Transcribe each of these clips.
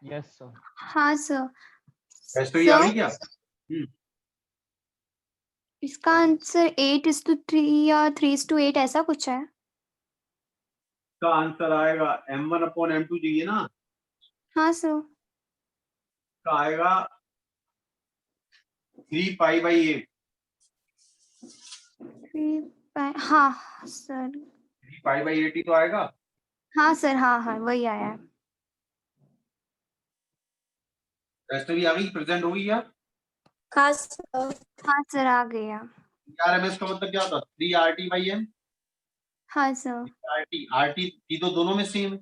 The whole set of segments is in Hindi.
Yes sir. हाँ सर। टेस्ट भी आ गई क्या? इसका आंसर 8:3 या 3:8 ऐसा कुछ है। इसका आंसर आएगा m1/m2 चाहिए ना? हाँ सर। इसका आएगा 3π/8। 3 हाँ सर। 3π/8 ही तो आएगा। हाँ सर, हाँ हाँ वही आया है। टेस्ट भी आ गई, प्रेजेंट हो गई क्या? हाँ सर। हाँ सर आ गया। RMS का मतलब क्या होता है? 3RT/m। हाँ सर। RT तो दोनों में सेम है,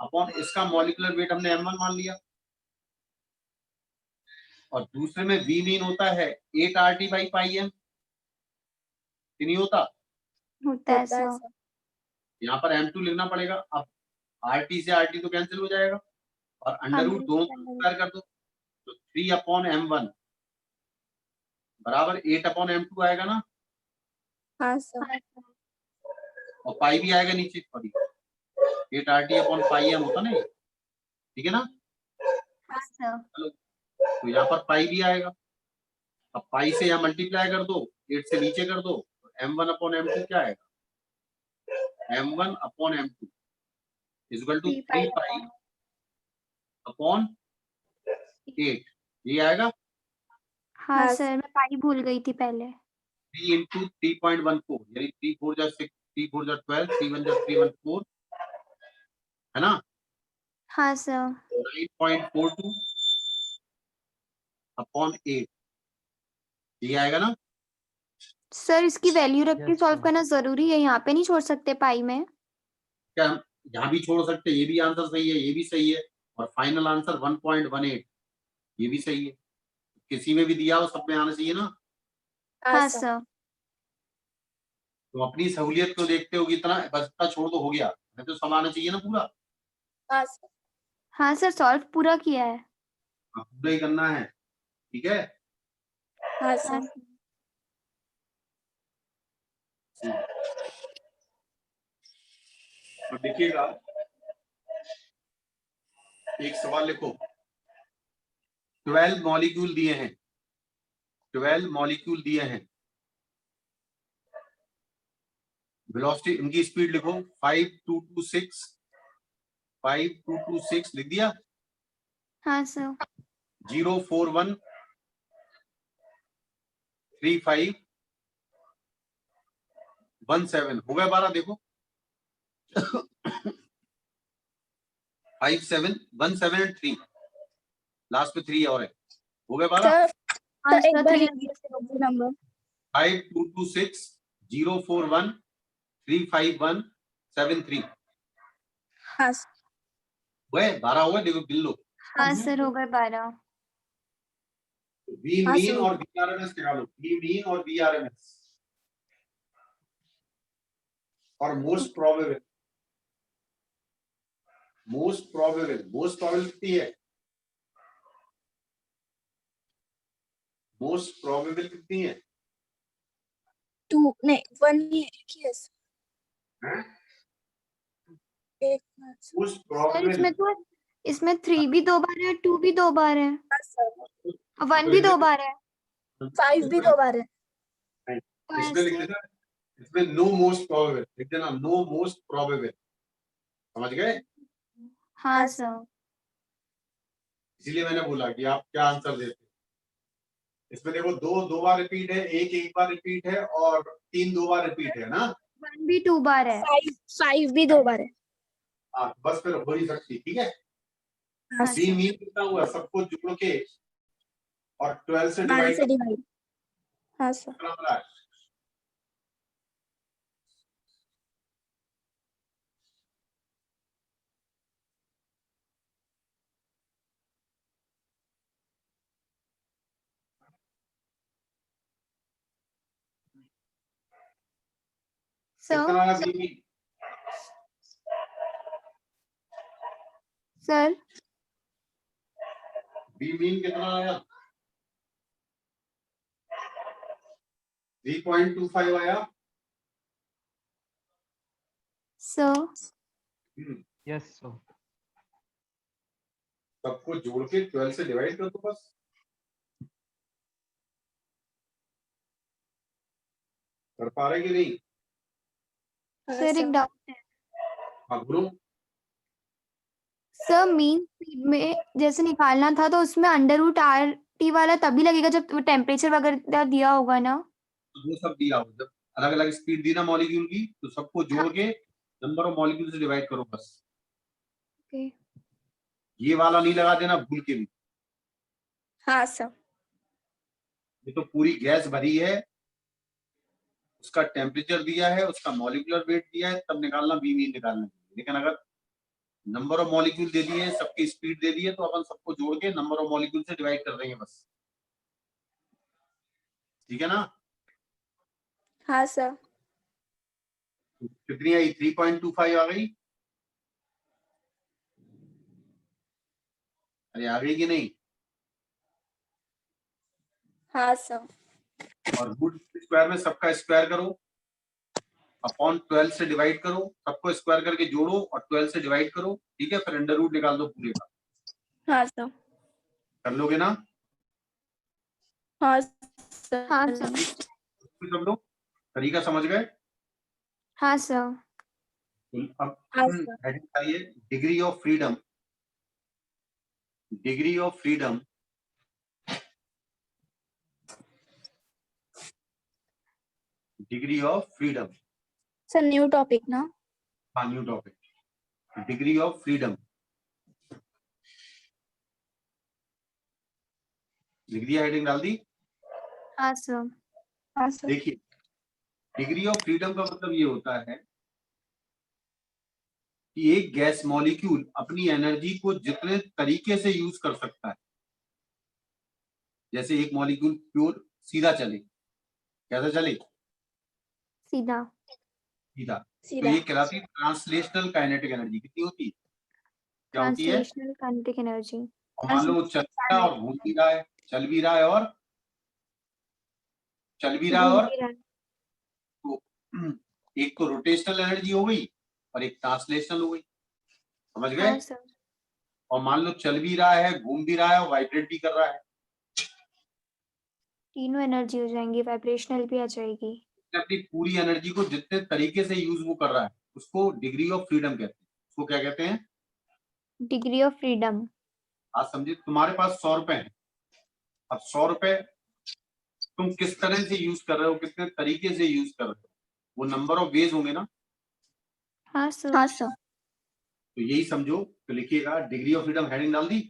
अपॉन इसका मॉलिक्यूलर वेट हमने m1 मान लिया, और दूसरे में V मीन होता है 8RT/m, नहीं होता? होता है सर। यहाँ पर m2 लिखना पड़ेगा। अब RT से RT तो कैंसिल हो जाएगा, और अंडर रूट दोनों स्क्वायर कर दो, तो 3/m1 बराबर 8/m2 आएगा ना? हाँ सर। और पाई भी आएगा नीचे, सॉरी 8RT/m होता ना, ठीक है ना? हाँ सर। तो यहाँ पर पाई भी आएगा। अब पाई से यहाँ मल्टीप्लाई कर दो, 8 से नीचे कर दो, तो m1/m2 क्या आएगा? m1/m2 इक्वल टू 3π/8, ये आएगा। हाँ सर, मैं पाई भूल गई थी पहले। 3 × 3.14 यानी 3 4 जा 6, 3 4 जा 12, 3 1 जा 314, है ना? हाँ सर। 9.42/8, ये आएगा ना? सर इसकी वैल्यू रख के Yes, सॉल्व sir. करना जरूरी है, यहाँ पे नहीं छोड़ सकते पाई में। क्या हम यहाँ भी छोड़ सकते हैं? ये भी आंसर सही है, ये भी सही है, और फाइनल आंसर 1.18, ये भी सही है। किसी में भी दिया हो सब में आना चाहिए ना? हाँ सर। तो अपनी सहूलियत को देखते हो कि इतना बस इतना छोड़ दो, हो गया, नहीं तो सब आना चाहिए ना पूरा। हाँ सर, सॉल्व पूरा किया है। हाँ, पूरा ही करना है, ठीक है? हाँ हाँ सर। तो देखिएगा, एक सवाल लिखो। 12 मॉलिक्यूल दिए हैं, 12 मॉलिक्यूल दिए हैं, वेलोसिटी इनकी स्पीड लिखो 5226, 5226 लिख दिया। हाँ सर। 041 35 17 हो गया 12, देखो 5 7 1 7 and 3, लास्ट में 3 और है, हो गया 12। हाँ एक सर, बार 3 नंबर 5226 041 351 73 हाँ हुए 12 हुए, देखो गिन लो। हाँ सर, हो गए 12। वी हाँ, मीन सर। और VRMS निकालो, वी मीन और VRMS, और मोस्ट प्रोबेबल, मोस्ट प्रोबेबल कितनी है? मोस्ट प्रोबेबल कितनी है? 2 नहीं 1 ही है सर। हैं? एक मोस्ट सर प्रोबेबल इसमें 3 भी 2 बार है, 2 भी 2 बार है, सर 1 भी 2 बार है। 5 भी 2 बार है। तो इसमें लिख ऐसे देना, इसमें नो मोस्ट प्रोबेबल लिख देना, नो मोस्ट प्रोबेबल, समझ गए? हाँ सर। इसीलिए मैंने बोला कि आप क्या आंसर देते हैं। इसमें देखो 2 बार रिपीट है, एक बार रिपीट है, और 3 2 बार रिपीट है ना? 1 भी 2 बार है। 5 भी 2 बार है। हाँ, बस फिर हो ही सकती, ठीक है? हाँ वी सर। मीन कितना हुआ? सब कुछ जोड़ के और 12 से 12 डिवाइड से डिवाइड। हाँ सर। करना पड़ा है। कितना आया V mean? Sir V mean कितना आया? 3.25 आया। Sir yes sir. सबको जोड़ के 12 से डिवाइड कर दो बस। कर पा रहे कि नहीं? हाँ सर एक सर। डाउट है हाँ बोलो। सर, मीन स्पीड में जैसे निकालना था तो उसमें अंडर रूट आर टी वाला तभी लगेगा जब टेम्परेचर वगैरह दिया होगा ना? वो सब दिया हो, जब अलग अलग स्पीड दी ना मॉलिक्यूल की, तो सबको जोड़ के नंबर ऑफ मॉलिक्यूल से डिवाइड करो बस। ओके। ये वाला नहीं लगा देना भूल के भी। हाँ सर। ये तो पूरी गैस भरी है, उसका टेम्परेचर दिया है, उसका मॉलिक्यूलर वेट दिया है, तब निकालना बी मीन निकालना है। लेकिन अगर नंबर ऑफ मॉलिक्यूल दे दिए, सबकी स्पीड दे दी है, तो अपन सबको जोड़ के नंबर ऑफ मॉलिक्यूल से डिवाइड कर देंगे बस। ठीक है ना? हाँ सर। कितनी आई? 3.25 आ गई? अरे आ गई कि नहीं? हाँ सर। और रूट स्क्वायर में सबका स्क्वायर करो, अपॉन 12 से डिवाइड करो, सबको स्क्वायर करके जोड़ो और 12 से डिवाइड करो। ठीक है, फिर अंडर रूट निकाल दो पूरे का। हाँ सर। कर लोगे ना? हाँ सर। हाँ सर। सब लोग तरीका समझ गए? हाँ सर। अब हाँ सर। हेडिंग आइए, degree of freedom. Degree of freedom, degree of freedom. Sir new topic ना? हाँ new topic, degree of freedom. लिख दिया, हेडिंग डाल दी? हाँ सर। हाँ सर। देखिए, डिग्री ऑफ फ्रीडम का मतलब ये होता है कि एक गैस मॉलिक्यूल अपनी एनर्जी को जितने तरीके से यूज कर सकता है। जैसे एक मॉलिक्यूल प्योर सीधा चले, कैसे चले? सीधा। सीधा। तो सीधा। ये कहलाती है ट्रांसलेशनल काइनेटिक एनर्जी। कितनी होती है? क्या होती है? Translational kinetic energy. और मान लो वो चल भी रहा है और घूम भी रहा है, चल भी रहा है और चल भी रहा है, घूम और भी रहा है। तो एक तो रोटेशनल एनर्जी हो गई और एक ट्रांसलेशनल हो गई। समझ गए? हाँ सर। और मान लो चल भी रहा है, घूम भी रहा है और वाइब्रेट भी कर रहा है, तीनों एनर्जी हो जाएंगी, वाइब्रेशनल भी आ जाएगी। अपनी पूरी एनर्जी को जितने तरीके से यूज वो कर रहा है, उसको डिग्री ऑफ फ्रीडम कहते हैं। उसको क्या कहते हैं? Degree of freedom. आज समझिए, तुम्हारे पास 100 रुपए है। अब 100 रुपए तुम किस तरह से यूज कर रहे हो, कितने तरीके से यूज कर रहे हो, वो नंबर ऑफ वेज होंगे ना। हाँ सर। हाँ सर। तो यही समझो। तो लिखिएगा, डिग्री ऑफ फ्रीडम, हेडिंग डाल दी?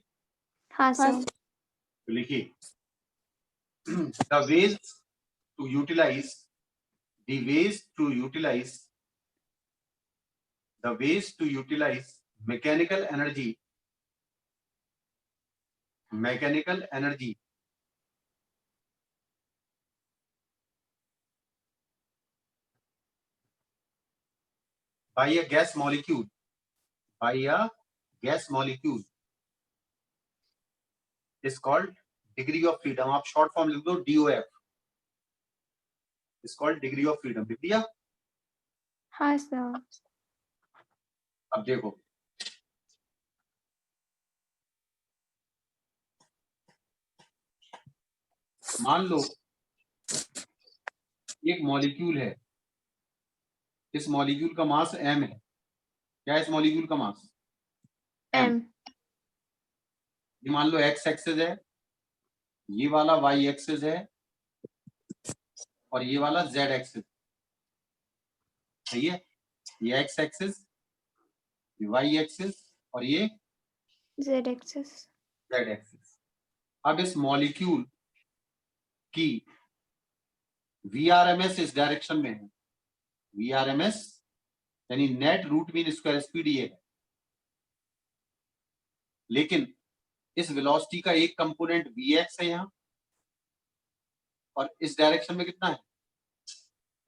हाँ हाँ सर। सर। तो लिखिए, the ways to utilize, the ways to utilize, the ways to utilize mechanical energy, mechanical energy by a gas molecule, by a gas molecule is called degree of freedom. आप शॉर्ट फॉर्म लिख दो, DOF is called degree of freedom। लिख दिया? हाँ सर। अब देखो, मान लो एक मॉलिक्यूल है, इस मॉलिक्यूल का मास m है। क्या है इस मॉलिक्यूल का मास? एम। ये मान लो x एक्सिस है, ये वाला y एक्सिस है और ये वाला z एक्सिस। सही है? ये x एक्सिस, ये y एक्सिस और ये जेड एक्सिस। z axis. अब इस मॉलिक्यूल की VRMS इस डायरेक्शन में है। VRMS यानी net root mean square speed ये है। लेकिन इस वेलोसिटी का एक कंपोनेंट Vx है यहाँ, और इस डायरेक्शन में कितना है?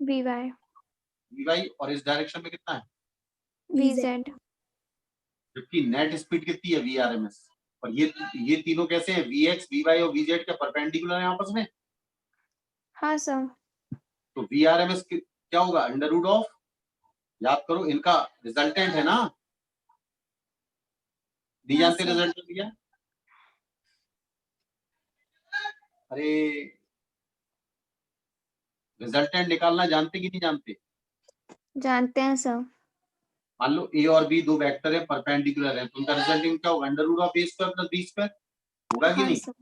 We Y. Vy, और इस डायरेक्शन में कितना है? V Z. जबकि नेट स्पीड कितनी है? VRMS। और ये तीनों कैसे हैं? Vx, Vy और Vz क्या परपेंडिकुलर है आपस में? हाँ सर। तो VRMS क्या होगा? अंडर रूट ऑफ, याद करो इनका रिजल्टेंट है ना, नहीं जानते रिजल्टेंट क्या? अरे रिजल्टेंट निकालना जानते कि नहीं जानते? जानते हैं सर। मान लो ए और बी दो वेक्टर है, परपेंडिकुलर है, तो उनका रिजल्टेंट क्या होगा? Under root of a square plus b square होगा कि हाँ नहीं? सर।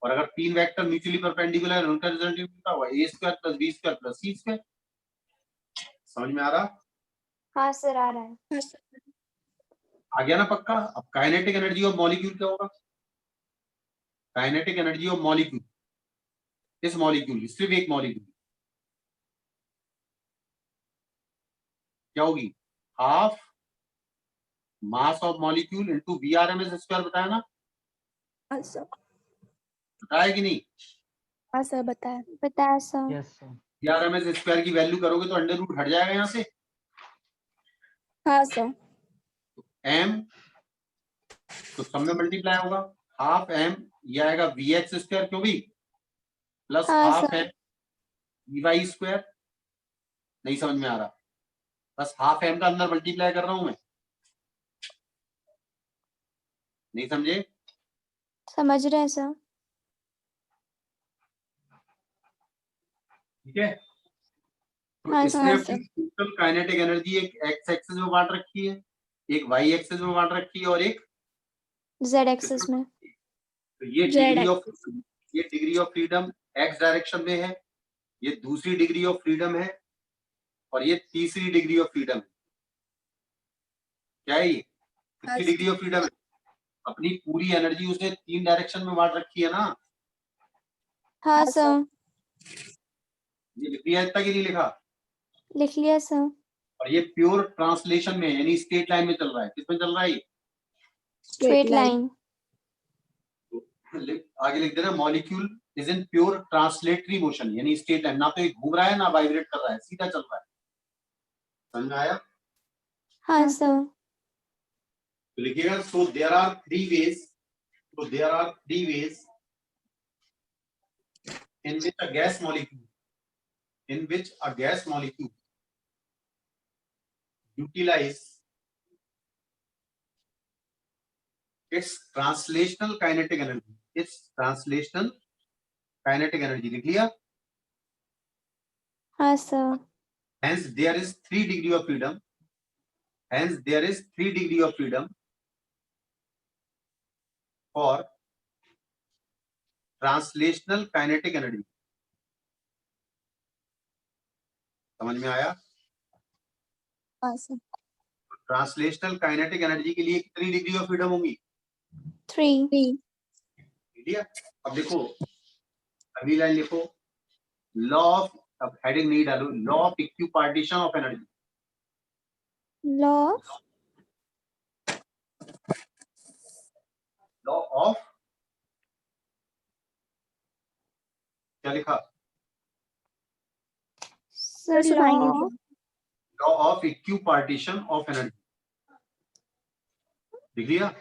और अगर तीन वेक्टर म्यूचुअली परपेंडिकुलर है, उनका रिजल्टेंट क्या होगा? A square plus b square plus c square. समझ में आ रहा? हाँ सर, आ रहा है। हाँ सर। आ गया ना पक्का? अब काइनेटिक एनर्जी ऑफ मॉलिक्यूल क्या होगा? काइनेटिक एनर्जी ऑफ मॉलिक्यूल, इस मॉलिक्यूल की, सिर्फ एक मॉलिक्यूल, क्या होगी? Half mass of molecule into VRMS square. बताया ना? हाँ सर। बताया कि नहीं? हाँ सर बताया। बताया sir. Yes sir. VRMS square की वैल्यू करोगे तो अंडर रूट हट जाएगा यहाँ से। हाँ सर। m तो सब में मल्टीप्लाई होगा, हाफ m ये आएगा VX स्क्वायर, क्यों भी प्लस हाँ half sir. m VY square. नहीं समझ में आ रहा? बस हाफ m का अंदर मल्टीप्लाई कर रहा हूं मैं। नहीं समझे? समझ रहे हैं सर। ठीक है, तो हाँ इसने सर। अपनी टोटल काइनेटिक एनर्जी एक एक्स एक्सिस में बांट रखी है, एक वाई एक्सिस में बांट रखी है, और एक जेड एक्सिस में। तो ये जेड डिग्री ऑफ, एक्सिस। ये degree of freedom x direction में है, ये दूसरी डिग्री ऑफ फ्रीडम है, और ये तीसरी डिग्री ऑफ फ्रीडम है। क्या है ये? हाँ कितनी डिग्री ऑफ फ्रीडम है? अपनी पूरी एनर्जी उसने तीन डायरेक्शन में बांट रखी है ना। हाँ सर। ये लिख लिया इतना कि नहीं लिखा? लिख लिया सर। और ये प्योर ट्रांसलेशन में, यानी स्ट्रेट लाइन में चल रहा है। किसमें चल रहा है ये? Straight line. आगे लिख देना, molecule is in pure translatory motion, यानी स्ट्रेट लाइन, ना तो ये घूम रहा है ना वाइब्रेट कर रहा है, सीधा चल रहा है। समझ में आया? हाँ सर। तो लिखिएगा, so there are three ways, so there are three ways in which a gas molecule, in which a gas molecule utilize its translational kinetic energy, its translational kinetic energy। लिख लिया? हाँ sir. Hence there is 3 degree of freedom, hence there is 3 degree of freedom for translational kinetic energy। समझ में आया? हाँ सर। ट्रांसलेशनल काइनेटिक एनर्जी के लिए कितनी डिग्री ऑफ फ्रीडम होंगी? 3। ठीक है, अब देखो अगली लाइन लिखो, लॉ ऑफ, अब हेडिंग नहीं डालो, law of equipartition of energy. Law law of, क्या लिखा? सर। सुनाएंगे लॉ क्या? Law of equipartition of energy. लिख लिया?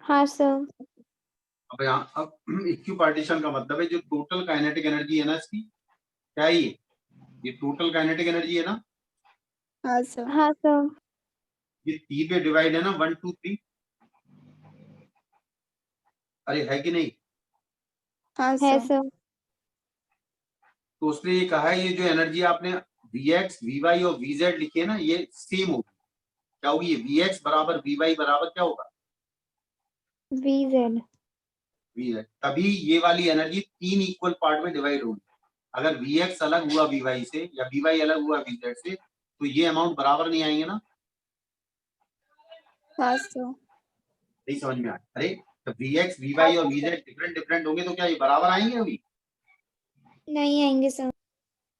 हाँ सर। अब यहाँ, अब इक्विपार्टीशन का मतलब है जो टोटल काइनेटिक एनर्जी है ना इसकी, क्या है ये टोटल काइनेटिक एनर्जी है ना, हाँ सर। हाँ सर। ये तीन पे डिवाइड है ना, 1 2 3। अरे है कि नहीं? हाँ है सर। सर। तो उसने ये कहा है, ये जो एनर्जी आपने Vx Vy और Vz लिखी है ना, ये सेम होगी। क्या होगी? ये Vx बराबर Vy बराबर क्या होगा? VZ। Vz। तभी ये वाली एनर्जी तीन इक्वल पार्ट में डिवाइड होगी। अगर Vx अलग हुआ Vy से या Vy अलग हुआ Vz से, तो ये अमाउंट बराबर नहीं आएंगे ना। हाँ सर। नहीं समझ में आया? अरे तो Vx Vy और Vz डिफरेंट डिफरेंट होंगे तो क्या ये बराबर आएंगे अभी? नहीं आएंगे सर।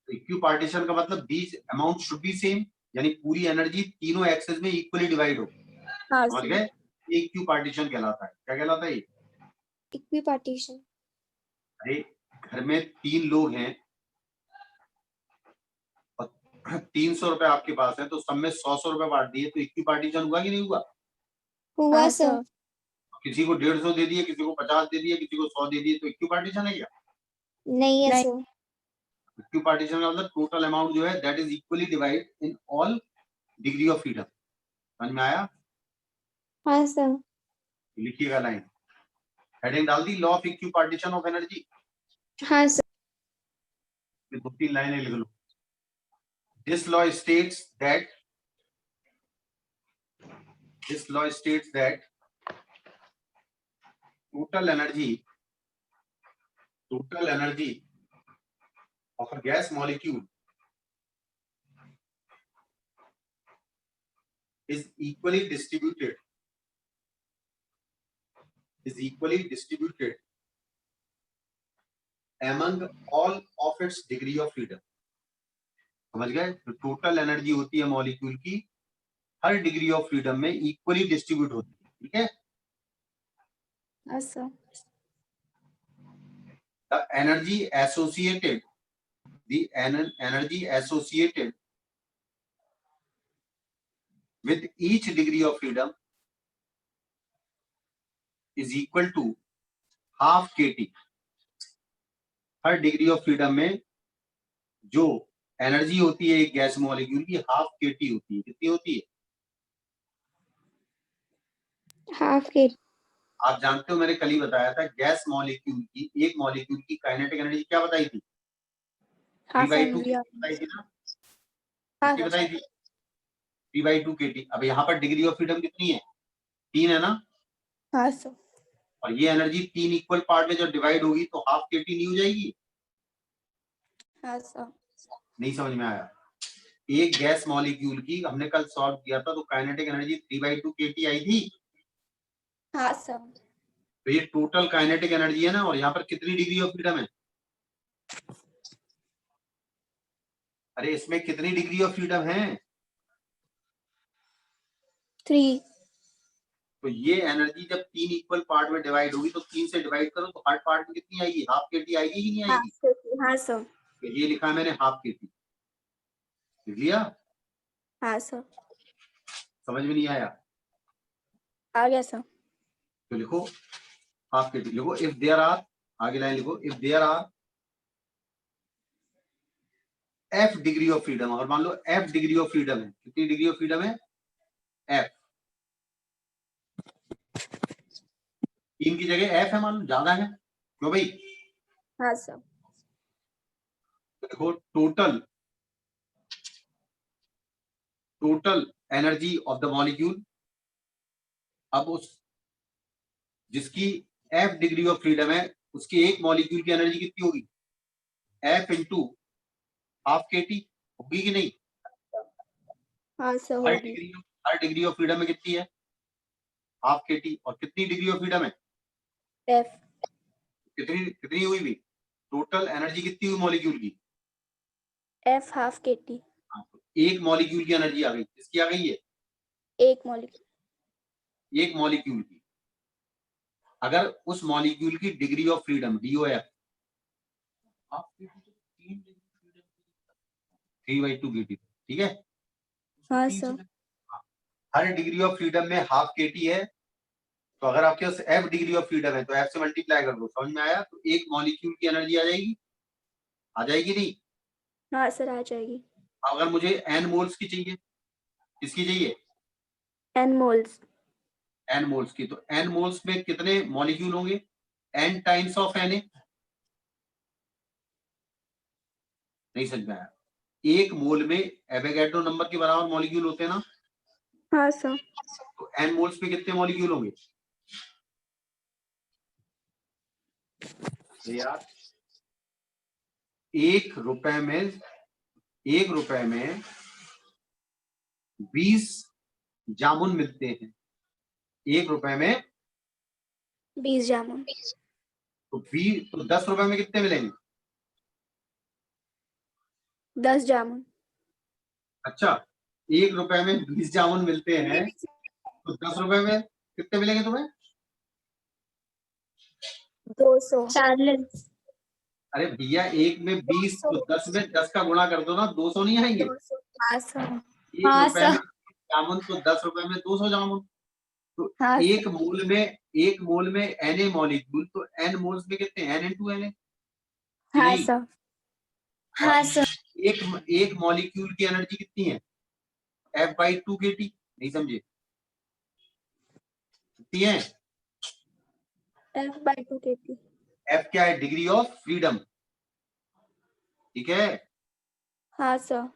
इक्विपार्टीशन का मतलब बीच अमाउंट शुड बी सेम, यानी पूरी एनर्जी तीनों एक्सेस में इक्वली डिवाइड हो। हाँ समझ सर। गए? इक्विपार्टीशन कहलाता है। क्या कहलाता है ये? इक्विपार्टीशन। अरे घर में तीन लोग हैं और 300 रुपए आपके पास है, तो सब में 100 रुपए बांट दिए, तो इक्विपार्टीशन हुआ कि नहीं हुआ? हुआ हाँ सर। सर। किसी को 150 दे दिए, किसी को 50 दे दिए, किसी को 100 दे दिए, तो इक्विपार्टीशन है क्या? नहीं है नहीं। सर। इक्विपार्टीशन का मतलब टोटल अमाउंट जो है that is equally divide in all degree of freedom. समझ में आया? हाँ सर। लिखिएगा लाइन, हेडिंग डाल दी, law of equipartition of energy. हाँ सर। ये 2-3 लाइनें लिख लो। This law states that total energy of a gas molecule is equally distributed among all of its degree of freedom. समझ गए? तो टोटल एनर्जी होती है मॉलिक्यूल की हर डिग्री ऑफ फ्रीडम में इक्वली डिस्ट्रीब्यूट होती है, ठीक है? हाँ sir. The energy associated with each degree of freedom is equal to half kT. Her degree of freedom में जो एनर्जी होती है एक गैस मॉलिक्यूल की हाफ kT होती है। कितनी होती है? हाफ के। आप जानते हो मैंने कल ही बताया था गैस मॉलिक्यूल की एक मॉलिक्यूल की काइनेटिक एनर्जी क्या बताई थी? हाफ 3/2 mv बताई थी ना? हाँ कितनी सर। बताई थी? 3/2 kT। अब यहाँ पर डिग्री ऑफ फ्रीडम कितनी है? 3 है ना? हाँ सर। और ये एनर्जी 3 इक्वल पार्ट में जब डिवाइड होगी तो हाफ kT नहीं हो जाएगी? हाँ सर। नहीं समझ में आया? एक गैस मॉलिक्यूल की हमने कल सॉल्व किया था तो काइनेटिक एनर्जी 3/2 kT आई थी। हाँ सर। तो ये टोटल काइनेटिक एनर्जी है ना, और यहाँ पर कितनी डिग्री ऑफ फ्रीडम है? अरे इसमें कितनी डिग्री ऑफ फ्रीडम है? 3। तो ये एनर्जी जब 3 इक्वल पार्ट में डिवाइड होगी तो 3 से डिवाइड करो तो हर पार्ट में कितनी आएगी? हाफ kT आएगी कि नहीं आएगी? हाँ सर। तो ये लिखा है मैंने हाफ kT। लिख लिया? हाँ सर। समझ में नहीं आया? आ गया सर। तो लिखो हाफ kT। लिखो इफ देयर आर, आगे लाइन लिखो, if there are f degree of freedom. अगर मान लो f डिग्री ऑफ फ्रीडम है, कितनी डिग्री ऑफ फ्रीडम है? f। 3 की जगह f है, मान लो ज्यादा है, क्यों भाई? हाँ सर। देखो total energy of the molecule, अब उस जिसकी f डिग्री ऑफ फ्रीडम है उसकी एक मॉलिक्यूल की एनर्जी कितनी होगी? f इंटू हाफ kT होगी कि नहीं? हाँ सर हर होगी। डिग्री ऑफ फ्रीडम में कितनी है? Half kT। और कितनी डिग्री ऑफ फ्रीडम है? एफ। कितनी कितनी हुई भी? टोटल एनर्जी कितनी हुई मॉलिक्यूल की? एफ हाफ के टी। तो एक मॉलिक्यूल की एनर्जी आ गई। किसकी आ गई है? एक मॉलिक्यूल। एक मॉलिक्यूल की। अगर उस मॉलिक्यूल की degree of freedom DOF 3/2 kT, ठीक है? हाँ sir. Her degree of freedom में हाफ kT है, तो अगर आपके पास f डिग्री ऑफ फ्रीडम है तो f से मल्टीप्लाई कर दो। समझ में आया? तो एक मॉलिक्यूल की एनर्जी आ जाएगी, आ जाएगी नहीं? हाँ सर आ जाएगी। अगर मुझे n मोल्स की चाहिए, किसकी चाहिए? N moles. n मोल्स की। तो n मोल्स में कितने मॉलिक्यूल होंगे? n times of Na। नहीं समझ में आया? एक मोल में एवोगैड्रो नंबर के बराबर मॉलिक्यूल होते हैं ना? हाँ सर। तो n मोल्स में कितने मॉलिक्यूल होंगे? यार 1 रुपए में 20 जामुन मिलते हैं। 1 रुपए में 20 जामुन। तो 10 रुपए में कितने मिलेंगे? 10 जामुन। अच्छा, 1 रुपए में 20 जामुन मिलते हैं तो 10 रुपए में कितने मिलेंगे तुम्हें? 200। 40। अरे भैया, 1 में 20 तो 10 में 10 का गुणा कर दो ना, 200 नहीं आएंगे? 200। हाँ सर। 1 हाँ रुपए में सर। जामुन तो 10 रुपए में 200 जामुन। तो हाँ एक मोल में Na मॉलिक्यूल, तो n मोल्स में कितने? n इंटू Na कि हाँ नहीं? सर। हाँ सर। एक मॉलिक्यूल की एनर्जी कितनी है? f/2 kT। नहीं समझे? कितनी है? F/2 kT। F क्या है? डिग्री ऑफ फ्रीडम, ठीक है। हाँ सर।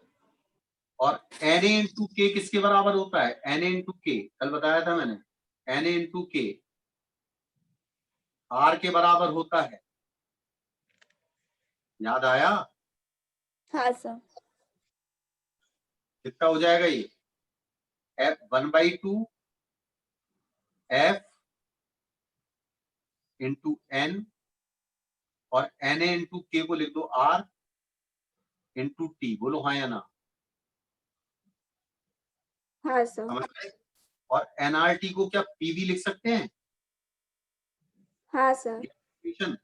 और Na इंटू के किसके बराबर होता है? Na इंटू के, कल बताया था मैंने, Na इंटू के R के बराबर होता है, याद आया? हाँ सर। कितना हो जाएगा ये? F1/2 F इंटू N, और Na इंटू के को लिख दो R इंटू T। बोलो हाँ या ना? हाँ सर। समझ गए? और NRT को क्या PV लिख सकते हैं? हाँ सर। इक्वेशन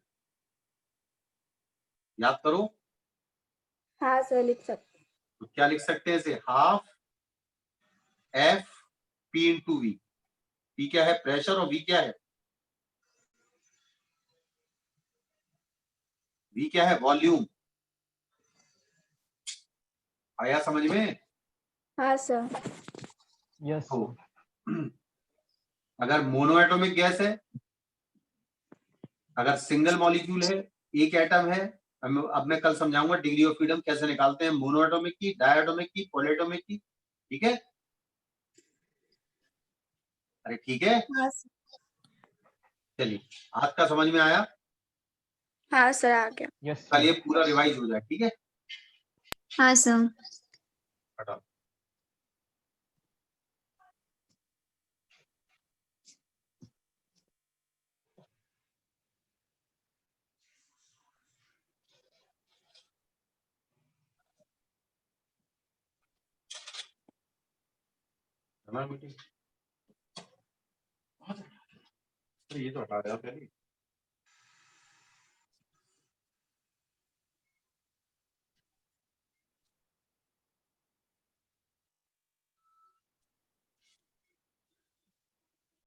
याद करो। हाँ सर लिख सकते। तो क्या लिख सकते हैं इसे? Half F P into V। P क्या है? प्रेशर, और V क्या है? V क्या है? वॉल्यूम। आया समझ में? हाँ सर। यस तो अगर मोनोएटॉमिक गैस है, अगर सिंगल मॉलिक्यूल है, एक एटम है, अब मैं कल समझाऊंगा डिग्री ऑफ फ्रीडम कैसे निकालते हैं, मोनोएटॉमिक की, डायटोमिक की, पॉलीएटॉमिक की, ठीक है? अरे ठीक है, हाँ सर। चलिए आज का समझ में आया? हाँ सर आ गया। यस कल ये पूरा रिवाइज हो जाए, ठीक है? हाँ सर। हटाओ। ये तो हटा दिया पहले।